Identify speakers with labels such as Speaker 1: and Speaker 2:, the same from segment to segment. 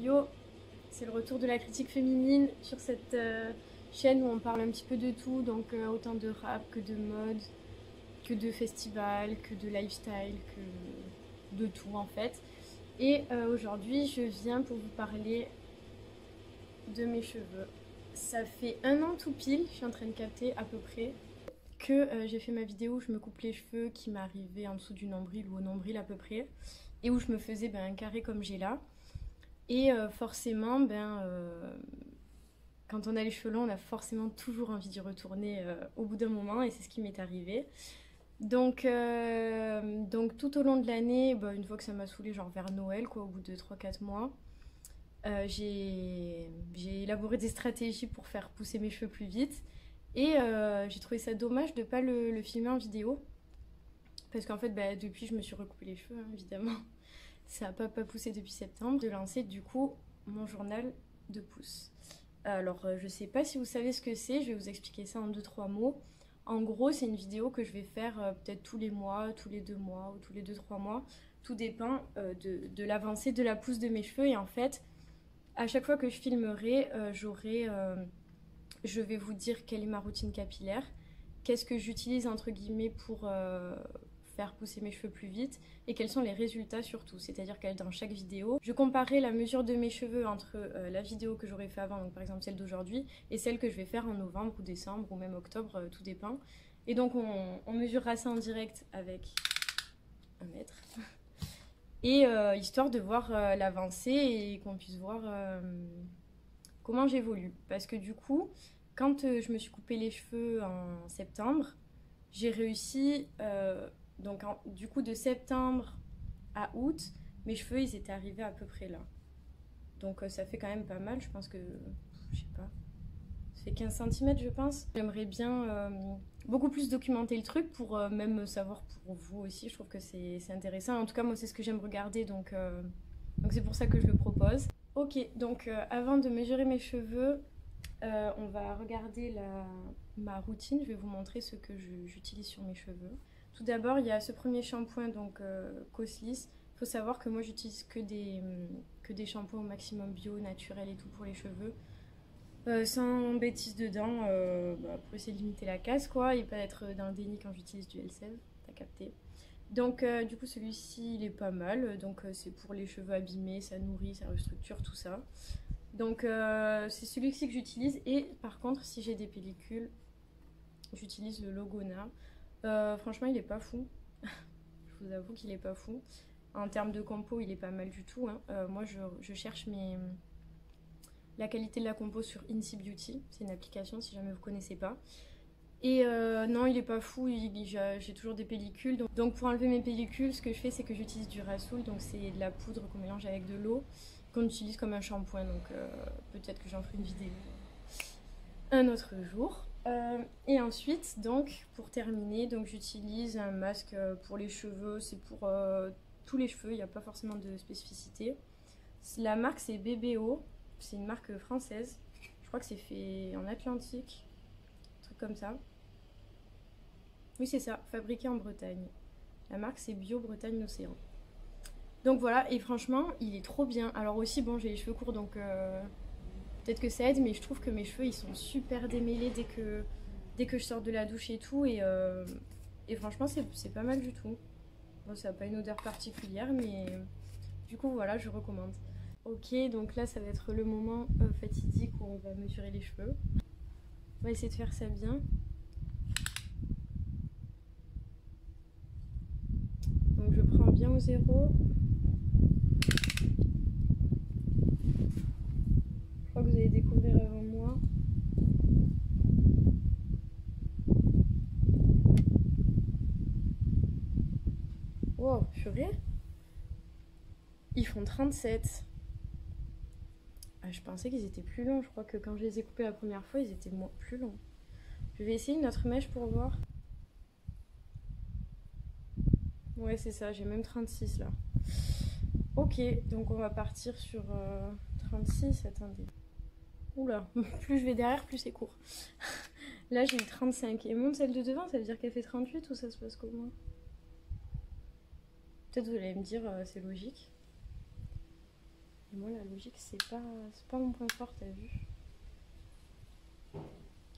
Speaker 1: Yo, c'est le retour de la critique féminine sur cette chaîne où on parle un petit peu de tout, donc autant de rap que de mode, que de festival, que de lifestyle, que de tout en fait. Et aujourd'hui, je viens pour vous parler de mes cheveux. Ça fait 1 an tout pile, je suis en train de capter à peu près, que j'ai fait ma vidéo où je me coupe les cheveux qui m'arrivaient en dessous du nombril ou au nombril à peu près, et où je me faisais un carré comme j'ai là. Et forcément, quand on a les cheveux longs, on a forcément toujours envie d'y retourner au bout d'un moment, et c'est ce qui m'est arrivé. Donc tout au long de l'année, une fois que ça m'a saoulé, genre vers Noël, quoi, au bout de 3 4 mois, j'ai élaboré des stratégies pour faire pousser mes cheveux plus vite. Et j'ai trouvé ça dommage de ne pas le filmer en vidéo. Parce qu'en fait, depuis, je me suis recoupé les cheveux, hein, évidemment. Ça n'a pas poussé depuis septembre. De lancer, du coup, mon journal de pouce. Alors, je sais pas si vous savez ce que c'est, je vais vous expliquer ça en 2 3 mots. En gros, c'est une vidéo que je vais faire peut-être tous les mois, tous les 2 mois ou tous les 2 3 mois. Tout dépend de l'avancée de la pousse de mes cheveux. Et en fait, à chaque fois que je filmerai, je vais vous dire quelle est ma routine capillaire, qu'est-ce que j'utilise entre guillemets pour faire pousser mes cheveux plus vite et quels sont les résultats surtout. C'est-à-dire que dans chaque vidéo, je comparerai la mesure de mes cheveux entre la vidéo que j'aurais fait avant, donc par exemple celle d'aujourd'hui, et celle que je vais faire en novembre ou décembre ou même octobre, tout dépend. Et donc on mesurera ça en direct avec un mètre. Et histoire de voir l'avancée et qu'on puisse voir comment j'évolue. Parce que du coup, quand je me suis coupé les cheveux en septembre, j'ai réussi, du coup de septembre à août, mes cheveux ils étaient arrivés à peu près là. Donc ça fait quand même pas mal, je pense que, je sais pas, ça fait 15 cm je pense. J'aimerais bien beaucoup plus documenter le truc pour même savoir pour vous aussi, je trouve que c'est intéressant. En tout cas moi c'est ce que j'aime regarder, donc c'est pour ça que je le propose. Ok, donc avant de mesurer mes cheveux, on va regarder ma routine. Je vais vous montrer ce que j'utilise sur mes cheveux. Tout d'abord, il y a ce premier shampoing, donc Coslis. Il faut savoir que moi, j'utilise que des shampoings au maximum bio, naturels et tout pour les cheveux. Sans bêtises dedans, pour essayer de limiter la casse, quoi, et pas être dans le déni quand j'utilise du Elseve, t'as capté. Donc du coup celui-ci il est pas mal, donc c'est pour les cheveux abîmés, ça nourrit, ça restructure, tout ça. Donc c'est celui-ci que j'utilise. Et par contre si j'ai des pellicules, j'utilise le Logona. Franchement il est pas fou, je vous avoue qu'il est pas fou. En termes de compo il est pas mal du tout, hein. Moi je cherche la qualité de la compo sur Incy Beauty, c'est une application si jamais vous connaissez pas. Et non, il est pas fou, j'ai toujours des pellicules. Donc pour enlever mes pellicules, ce que je fais, c'est que j'utilise du Rasoul. Donc c'est de la poudre qu'on mélange avec de l'eau, qu'on utilise comme un shampoing. Donc peut-être que j'en ferai une vidéo un autre jour. Et ensuite, donc pour terminer, donc j'utilise un masque pour les cheveux. C'est pour tous les cheveux, il n'y a pas forcément de spécificité. La marque c'est BBO, c'est une marque française. Je crois que c'est fait en Atlantique, un truc comme ça. Oui, c'est ça, fabriqué en Bretagne. La marque, c'est Bio Bretagne Océan. Donc voilà, et franchement, il est trop bien. Alors aussi, bon, j'ai les cheveux courts, donc peut-être que ça aide, mais je trouve que mes cheveux, ils sont super démêlés dès que je sors de la douche et tout. Et franchement, c'est pas mal du tout. Bon, ça n'a pas une odeur particulière, mais du coup, voilà, je recommande. Ok, donc là, ça va être le moment fatidique où on va mesurer les cheveux. On va essayer de faire ça bien. Donc je prends bien au zéro. Je crois que vous allez découvrir avant moi. Wow, purée. Ils font 37. Ah, je pensais qu'ils étaient plus longs. Je crois que quand je les ai coupés la première fois, ils étaient plus longs. Je vais essayer une autre mèche pour voir. Ouais, c'est ça, j'ai même 36 là. Ok, donc on va partir sur 36. Attendez. Oula, plus je vais derrière, plus c'est court. Là, j'ai eu 35. Et même celle de devant, ça veut dire qu'elle fait 38 ou ça se passe comment? Peut-être vous allez me dire, c'est logique. Et moi, la logique, c'est pas mon point fort, t'as vu?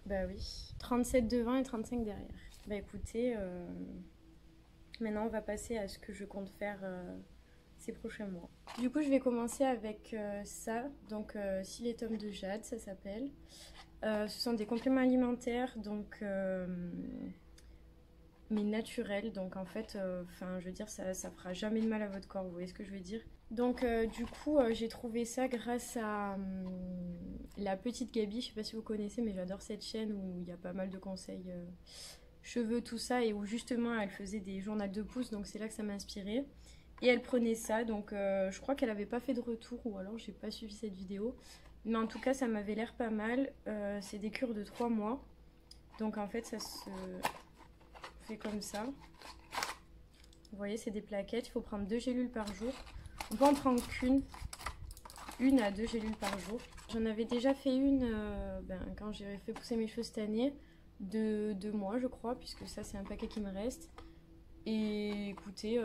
Speaker 1: Bah oui. 37 devant et 35 derrière. Bah écoutez, maintenant on va passer à ce que je compte faire ces prochains mois. Du coup, je vais commencer avec ça. Donc, Siletum de Jade, ça s'appelle. Ce sont des compléments alimentaires, donc mais naturels. Donc en fait, je veux dire, ça fera jamais de mal à votre corps. Vous voyez ce que je veux dire? Donc du coup, j'ai trouvé ça grâce à la petite Gabi. Je sais pas si vous connaissez, mais j'adore cette chaîne où il y a pas mal de conseils cheveux, tout ça, et où justement elle faisait des journaux de pouces. Donc c'est là que ça m'a inspirée. Et elle prenait ça, donc je crois qu'elle avait pas fait de retour, ou alors j'ai pas suivi cette vidéo. Mais en tout cas, ça m'avait l'air pas mal. C'est des cures de 3 mois. Donc en fait, ça se fait comme ça. Vous voyez, c'est des plaquettes. Il faut prendre 2 gélules par jour. On peut en prendre qu'une. 1 à 2 gélules par jour. J'en avais déjà fait une quand j'ai fait pousser mes cheveux cette année. De 2 mois, je crois, puisque ça, c'est un paquet qui me reste. Et écoutez...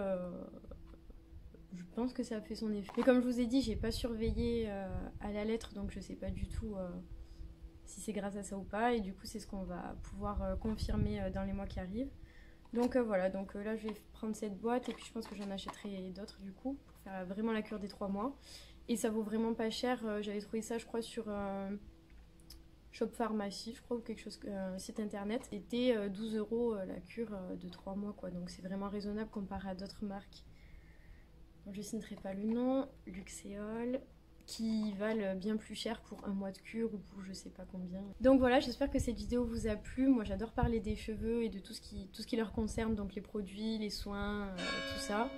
Speaker 1: je pense que ça a fait son effet. Mais comme je vous ai dit, j'ai pas surveillé à la lettre, donc je sais pas du tout si c'est grâce à ça ou pas. Et du coup, c'est ce qu'on va pouvoir confirmer dans les mois qui arrivent. Donc voilà, donc là je vais prendre cette boîte et puis je pense que j'en achèterai d'autres du coup pour faire vraiment la cure des 3 mois. Et ça vaut vraiment pas cher. J'avais trouvé ça, je crois, sur Shop Pharmacie, je crois, ou quelque chose, un site internet. C'était 12 € la cure de 3 mois, quoi. Donc c'est vraiment raisonnable comparé à d'autres marques. Donc, je ne citerai pas le nom, Luxéol, qui valent bien plus cher pour un mois de cure ou pour je sais pas combien. Donc voilà, j'espère que cette vidéo vous a plu. Moi j'adore parler des cheveux et de tout ce qui leur concerne, donc les produits, les soins, tout ça.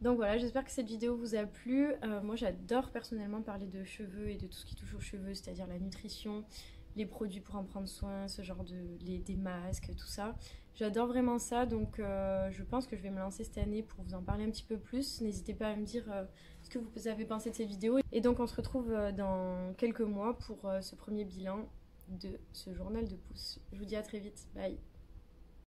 Speaker 1: Donc voilà, j'espère que cette vidéo vous a plu. Moi j'adore personnellement parler de cheveux et de tout ce qui touche aux cheveux, c'est-à-dire la nutrition, les produits pour en prendre soin, ce genre des masques, tout ça. J'adore vraiment ça, donc je pense que je vais me lancer cette année pour vous en parler un petit peu plus. N'hésitez pas à me dire ce que vous avez pensé de cette vidéo. Et donc on se retrouve dans quelques mois pour ce premier bilan de ce journal de pouce. Je vous dis à très vite, bye.